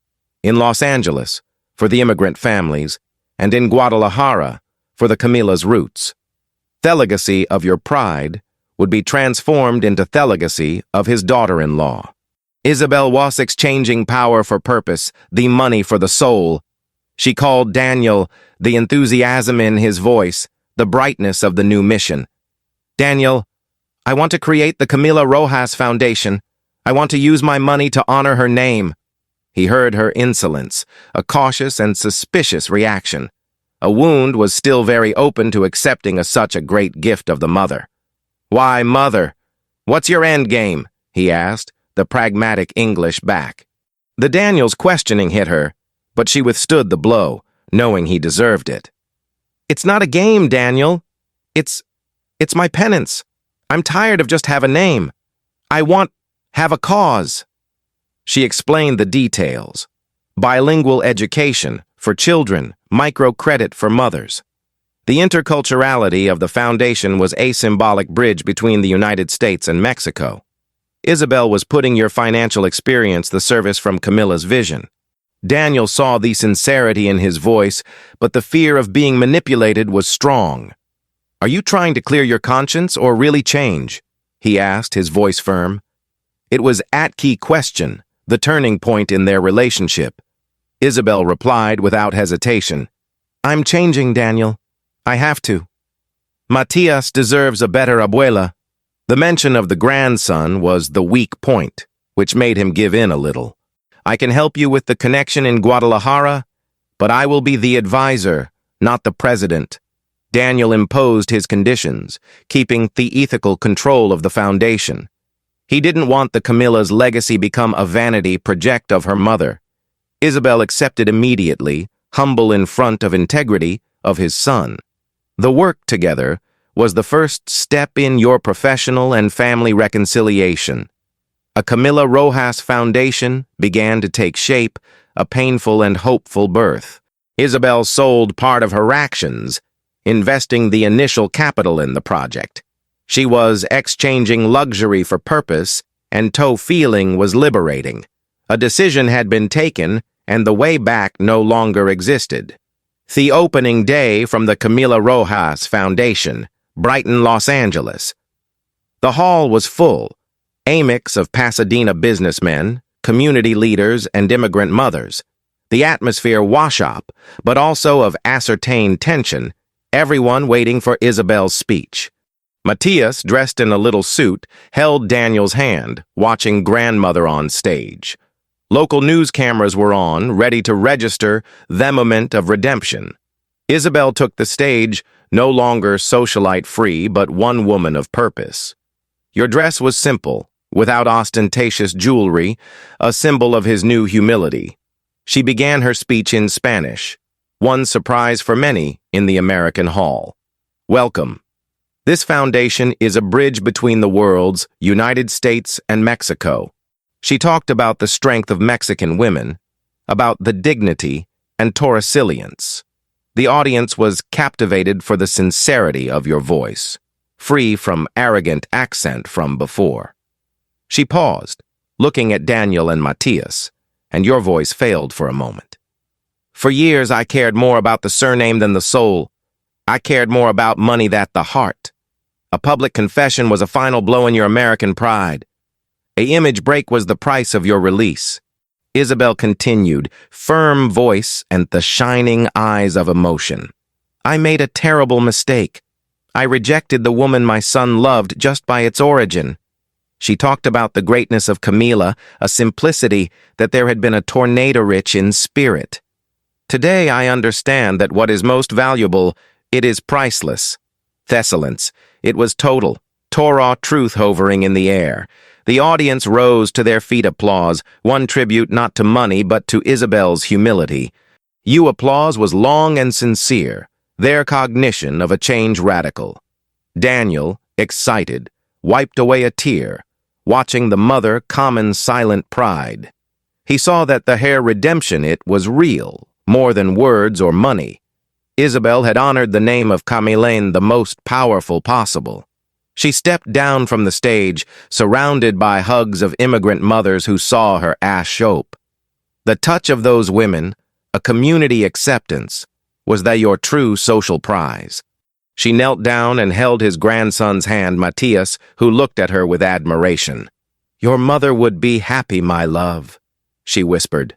in Los Angeles, for the immigrant families, and in Guadalajara, for the Camila's roots. The legacy of your pride would be transformed into the legacy of his daughter-in-law. Isabel was exchanging power for purpose, the money for the soul. She called Daniel, the enthusiasm in his voice, the brightness of the new mission. "Daniel, I want to create the Camila Rojas Foundation. I want to use my money to honor her name." He heard her insolence, a cautious and suspicious reaction. A wound was still very open to accepting such a great gift of the mother. "Why, mother? What's your end game?" he asked, the pragmatic English back. The Daniels' questioning hit her, but she withstood the blow, knowing he deserved it. "It's not a game, Daniel. It's my penance. I'm tired of just have a name. I have a cause." She explained the details. Bilingual education for children, microcredit for mothers. The interculturality of the foundation was a symbolic bridge between the United States and Mexico. Isabel was putting your financial experience the service from Camila's vision. Daniel saw the sincerity in his voice, but the fear of being manipulated was strong. "Are you trying to clear your conscience or really change?" he asked, his voice firm. It was at key question, the turning point in their relationship. Isabel replied without hesitation, "I'm changing, Daniel. I have to. Matias deserves a better abuela." The mention of the grandson was the weak point, which made him give in a little. "I can help you with the connection in Guadalajara, but I will be the advisor, not the president." Daniel imposed his conditions, keeping the ethical control of the foundation. He didn't want the Camila's legacy become a vanity project of her mother. Isabel accepted immediately, humble in front of integrity of his son. The work together was the first step in your professional and family reconciliation. A Camila Rojas Foundation began to take shape, a painful and hopeful birth. Isabel sold part of her actions, investing the initial capital in the project. She was exchanging luxury for purpose, and feeling was liberating. A decision had been taken, and the way back no longer existed. The opening day from the Camila Rojas Foundation, Brighton, Los Angeles. The hall was full, a mix of Pasadena businessmen, community leaders, and immigrant mothers. The atmosphere wash-up, but also of ascertained tension, everyone waiting for Isabel's speech. Matthias, dressed in a little suit, held Daniel's hand, watching grandmother on stage. Local news cameras were on, ready to register the moment of redemption. Isabel took the stage, no longer socialite-free, but one woman of purpose. Your dress was simple, without ostentatious jewelry, a symbol of his new humility. She began her speech in Spanish, one surprise for many in the American hall. Welcome. This foundation is a bridge between the worlds, United States and Mexico. She talked about the strength of Mexican women, about the dignity and resilience. The audience was captivated for the sincerity of your voice, free from arrogant accent from before. She paused, looking at Daniel and Matthias, and your voice failed for a moment. For years, I cared more about the surname than the soul. I cared more about money than the heart. A public confession was a final blow in your American pride. An image break was the price of your release. Isabel continued, firm voice and the shining eyes of emotion. I made a terrible mistake. I rejected the woman my son loved just by its origin. She talked about the greatness of Camila, a simplicity that there had been a tornado rich in spirit. Today I understand that what is most valuable, it is priceless. Thessalence, it was total, Torah truth hovering in the air. The audience rose to their feet applause, one tribute not to money but to Isabel's humility. You applause was long and sincere, their cognition of a change radical. Daniel, excited, wiped away a tear, watching the mother common silent pride. He saw that the hair redemption it was real, more than words or money. Isabel had honored the name of Camila the most powerful possible. She stepped down from the stage, surrounded by hugs of immigrant mothers who saw her shope. The touch of those women, a community acceptance, was that your true social prize. She knelt down and held his grandson's hand, Matthias, who looked at her with admiration. Your mother would be happy, my love, she whispered,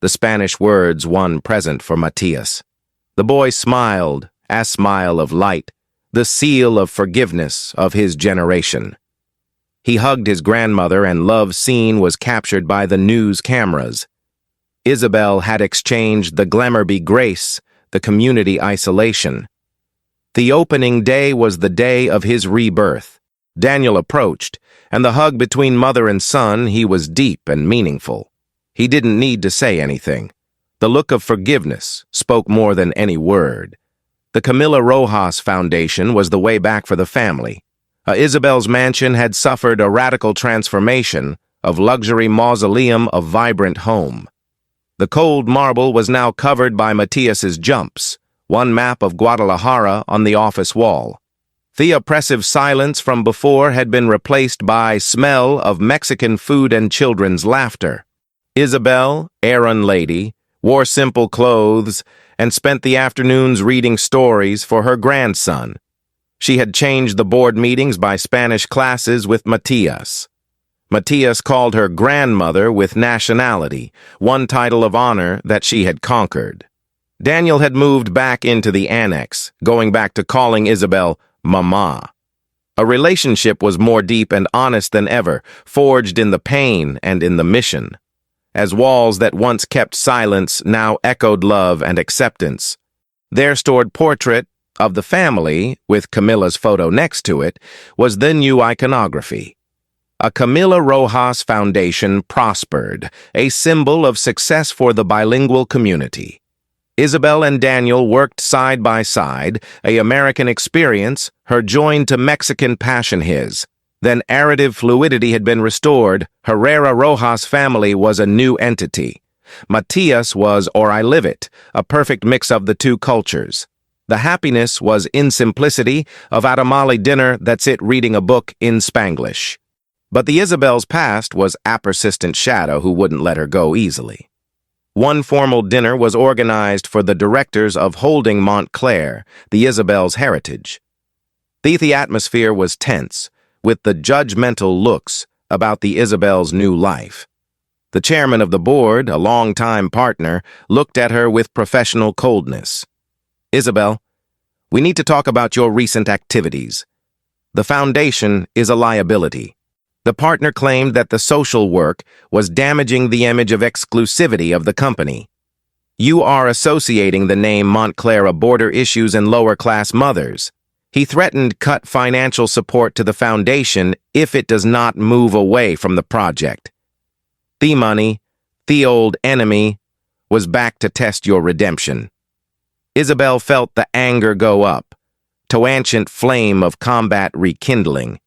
the Spanish words one present for Matthias. The boy smiled, a smile of light, the seal of forgiveness of his generation. He hugged his grandmother, and love scene was captured by the news cameras. Isabel had exchanged the glamour be grace, the community isolation. The opening day was the day of his rebirth. Daniel approached, and the hug between mother and son, he was deep and meaningful. He didn't need to say anything. The look of forgiveness spoke more than any word. The Camila Rojas Foundation was the way back for the family. Isabel's mansion had suffered a radical transformation of luxury mausoleum of vibrant home. The cold marble was now covered by Matthias's jumps, one map of Guadalajara on the office wall. The oppressive silence from before had been replaced by smell of Mexican food and children's laughter. Isabel, errand lady, wore simple clothes and spent the afternoons reading stories for her grandson. She had changed the board meetings by Spanish classes with Matthias. Matthias called her grandmother with nationality, one title of honor that she had conquered. Daniel had moved back into the annex, going back to calling Isabel Mama. A relationship was more deep and honest than ever, forged in the pain and in the mission. As walls that once kept silence now echoed love and acceptance. Their stored portrait of the family, with Camila's photo next to it, was the new iconography. A Camila Rojas Foundation prospered, a symbol of success for the bilingual community. Isabel and Daniel worked side by side, a American experience, her joined to Mexican passion his. Then aerative fluidity had been restored. Herrera Rojas family was a new entity. Matthias was or I live it, a perfect mix of the two cultures. The happiness was in simplicity of at a Mali dinner that's it reading a book in Spanglish. But the Isabel's past was a persistent shadow who wouldn't let her go easily. One formal dinner was organized for the directors of Holding Montclair, the Isabel's heritage. The atmosphere was tense, with the judgmental looks about the Isabel's new life. The chairman of the board, a longtime partner, looked at her with professional coldness. Isabel, we need to talk about your recent activities. The foundation is a liability. The partner claimed that the social work was damaging the image of exclusivity of the company. You are associating the name Montclair of border issues and lower-class mothers. He threatened cut financial support to the foundation if it does not move away from the project. The money, the old enemy, was back to test your redemption. Isabel felt the anger go up, to ancient flame of combat rekindling.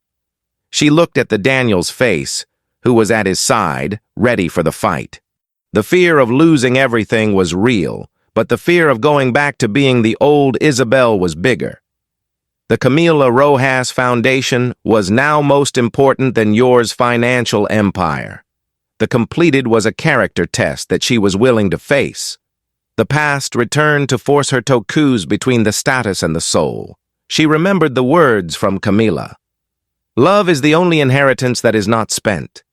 She looked at the Daniel's face, who was at his side, ready for the fight. The fear of losing everything was real, but the fear of going back to being the old Isabel was bigger. The Camila Rojas Foundation was now most important than yours financial empire. The completed was a character test that she was willing to face. The past returned to force her to choose between the status and the soul. She remembered the words from Camila. Love is the only inheritance that is not spent.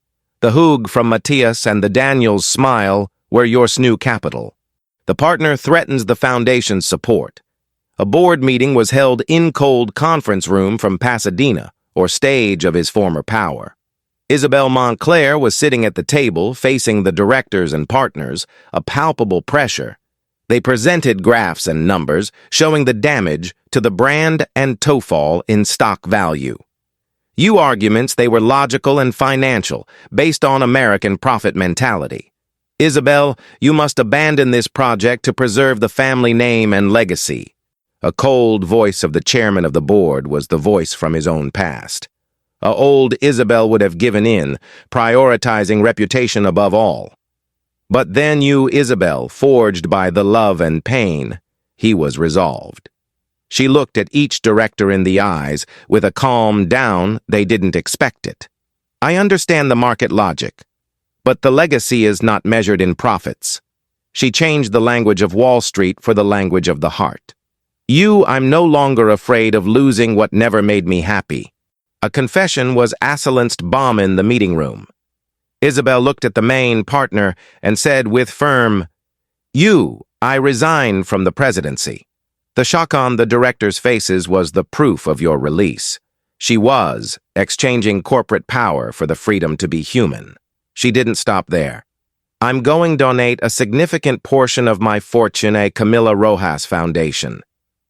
The hug from Matthias and the Daniels' smile were your new capital. The partner threatens the foundation's support. A board meeting was held in cold conference room from Pasadena, or stage of his former power. Isabel Montclair was sitting at the table, facing the directors and partners, a palpable pressure. They presented graphs and numbers showing the damage to the brand and tofal in stock value. You arguments they were logical and financial, based on American profit mentality. Isabel, you must abandon this project to preserve the family name and legacy. A cold voice of the chairman of the board was the voice from his own past. Old Isabel would have given in, prioritizing reputation above all. But then you, Isabel, forged by the love and pain, he was resolved. She looked at each director in the eyes with a calm down they didn't expect it. I understand the market logic, but the legacy is not measured in profits. She changed the language of Wall Street for the language of the heart. I'm no longer afraid of losing what never made me happy. A confession was Assalenst bomb in the meeting room. Isabel looked at the main partner and said with firm, I resign from the presidency. The shock on the directors' faces was the proof of your release. She was exchanging corporate power for the freedom to be human. She didn't stop there. I'm going to donate a significant portion of my fortune to Camila Rojas Foundation.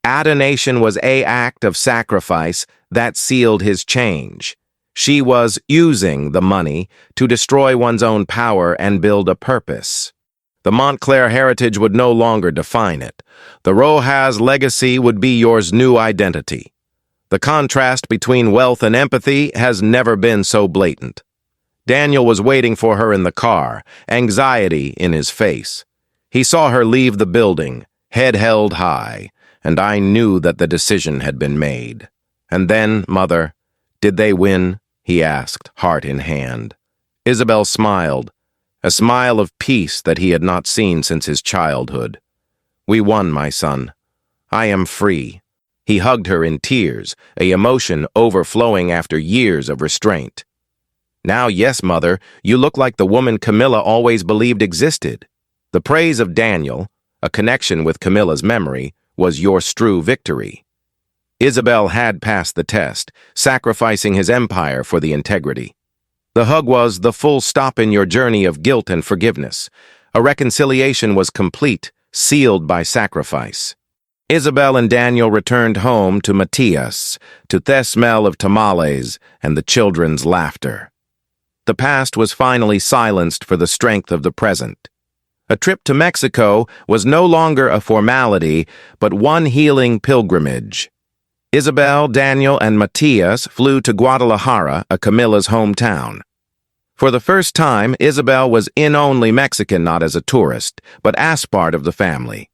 A donation was an act of sacrifice that sealed his change. She was using the money to destroy one's own power and build a purpose. The Montclair heritage would no longer define it. The Rojas legacy would be your new identity. The contrast between wealth and empathy has never been so blatant. Daniel was waiting for her in the car, anxiety in his face. He saw her leave the building, head held high, and I knew that the decision had been made. And then, Mother, did they win? He asked, heart in hand. Isabel smiled, a smile of peace that he had not seen since his childhood. We won, my son. I am free. He hugged her in tears, an emotion overflowing after years of restraint. Now, yes, Mother, you look like the woman Camila always believed existed. The praise of Daniel, a connection with Camila's memory, was your true victory. Isabel had passed the test, sacrificing his empire for the integrity. The hug was the full stop in your journey of guilt and forgiveness. A reconciliation was complete, sealed by sacrifice. Isabel and Daniel returned home to Matthias, to the smell of tamales and the children's laughter. The past was finally silenced for the strength of the present. A trip to Mexico was no longer a formality, but one healing pilgrimage. Isabel, Daniel, and Matthias flew to Guadalajara, Camila's hometown. For the first time, Isabel was only Mexican, not as a tourist, but as part of the family.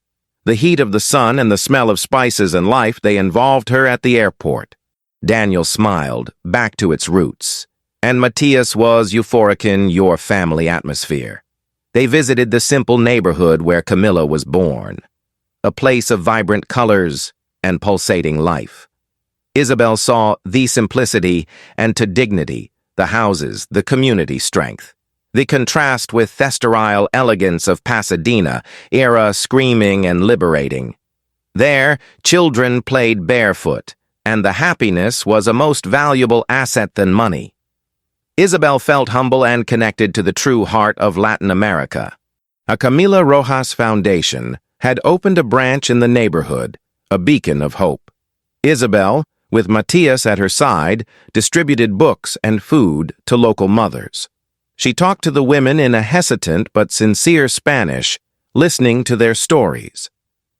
The heat of the sun and the smell of spices and life, they involved her at the airport. Daniel smiled, back to its roots. And Matthias was euphoric in your family atmosphere. They visited the simple neighborhood where Camila was born, a place of vibrant colors and pulsating life. Isabel saw the simplicity and to dignity, the houses, the community strength. The contrast with sterile elegance of Pasadena, era screaming and liberating. There, children played barefoot, and the happiness was a most valuable asset than money. Isabel felt humble and connected to the true heart of Latin America. A Camila Rojas Foundation had opened a branch in the neighborhood, a beacon of hope. Isabel, with Matias at her side, distributed books and food to local mothers. She talked to the women in a hesitant but sincere Spanish, listening to their stories.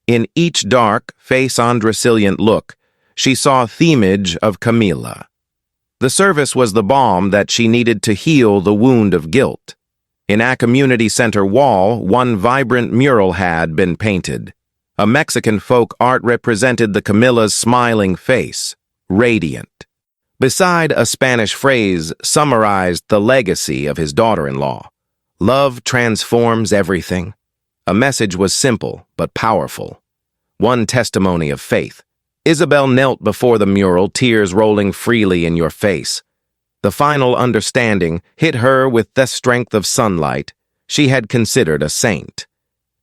In each dark, face-on-resilient look, she saw a themage of Camila. The service was the balm that she needed to heal the wound of guilt. In a community center wall, one vibrant mural had been painted. A Mexican folk art represented the Camila's smiling face, radiant. Beside a Spanish phrase summarized the legacy of his daughter-in-law. Love transforms everything. A message was simple but powerful. One testimony of faith. Isabel knelt before the mural, tears rolling freely in your face. The final understanding hit her with the strength of sunlight. She had considered a saint.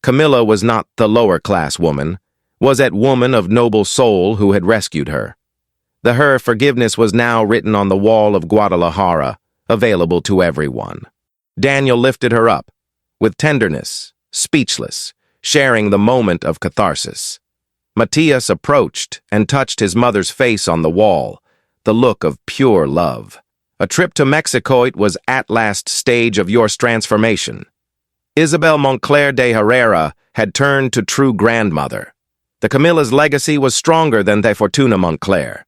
Camila was not the lower-class woman, was that woman of noble soul who had rescued her. Her forgiveness was now written on the wall of Guadalajara, available to everyone. Daniel lifted her up, with tenderness, speechless, sharing the moment of catharsis. Matias approached and touched his mother's face on the wall, the look of pure love. A trip to Mexico, it was at last stage of your transformation. Isabel Moncler de Herrera had turned to true grandmother. The Camila's legacy was stronger than de Fortuna Moncler.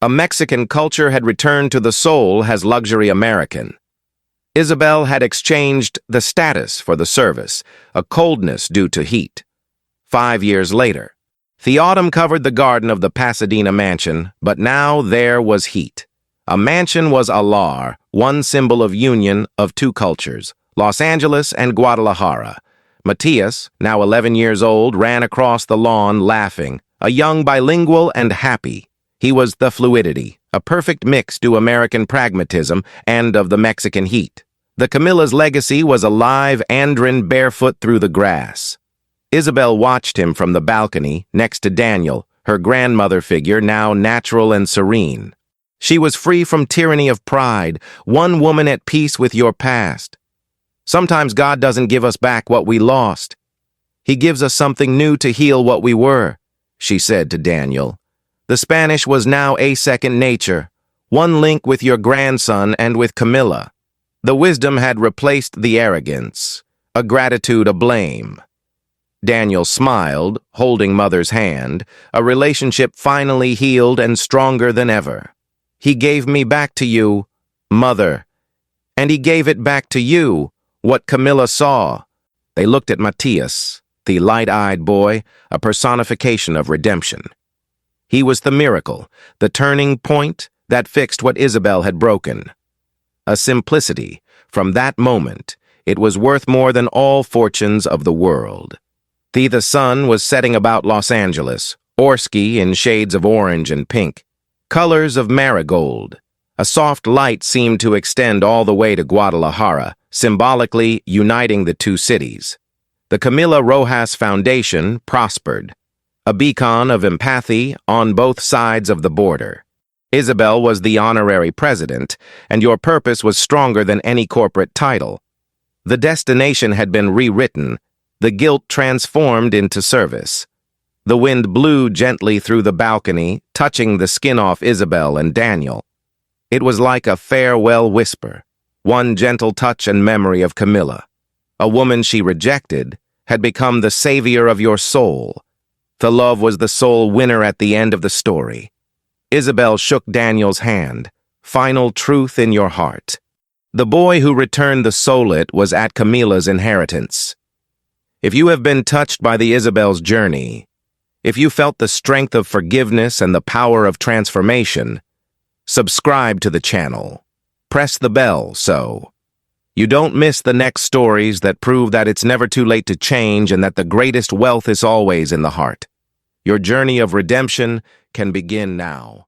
A Mexican culture had returned to the soul as luxury American. Isabel had exchanged the status for the service, a coldness due to heat. 5 years later, the autumn covered the garden of the Pasadena mansion, but now there was heat. A mansion was a lar, one symbol of union of two cultures, Los Angeles and Guadalajara. Matias, now 11 years old, ran across the lawn laughing, a young bilingual and happy. He was the fluidity, a perfect mix to American pragmatism and of the Mexican heat. The Camila's legacy was a live andron barefoot through the grass. Isabel watched him from the balcony next to Daniel, her grandmother figure now natural and serene. She was free from tyranny of pride, one woman at peace with your past. Sometimes God doesn't give us back what we lost. He gives us something new to heal what we were, she said to Daniel. The Spanish was now a second nature, one link with your grandson and with Camila. The wisdom had replaced the arrogance, a gratitude, a blame. Daniel smiled, holding Mother's hand, a relationship finally healed and stronger than ever. He gave me back to you, Mother, and he gave it back to you, what Camila saw. They looked at Matias, the light-eyed boy, a personification of redemption. He was the miracle, the turning point that fixed what Isabel had broken. A simplicity, from that moment, it was worth more than all fortunes of the world. The sun was setting about Los Angeles, Orski in shades of orange and pink, colors of marigold. A soft light seemed to extend all the way to Guadalajara, symbolically uniting the two cities. The Camila Rojas Foundation prospered, a beacon of empathy on both sides of the border. Isabel was the honorary president, and your purpose was stronger than any corporate title. The destination had been rewritten, the guilt transformed into service. The wind blew gently through the balcony, touching the skin off Isabel and Daniel. It was like a farewell whisper, one gentle touch and memory of Camila. A woman she rejected had become the savior of your soul. The love was the sole winner at the end of the story. Isabel shook Daniel's hand, final truth in your heart. The boy who returned the soulet was at Camila's inheritance. If you have been touched by the Isabel's journey, if you felt the strength of forgiveness and the power of transformation, subscribe to the channel. Press the bell so you don't miss the next stories that prove that it's never too late to change and that the greatest wealth is always in the heart. Your journey of redemption can begin now.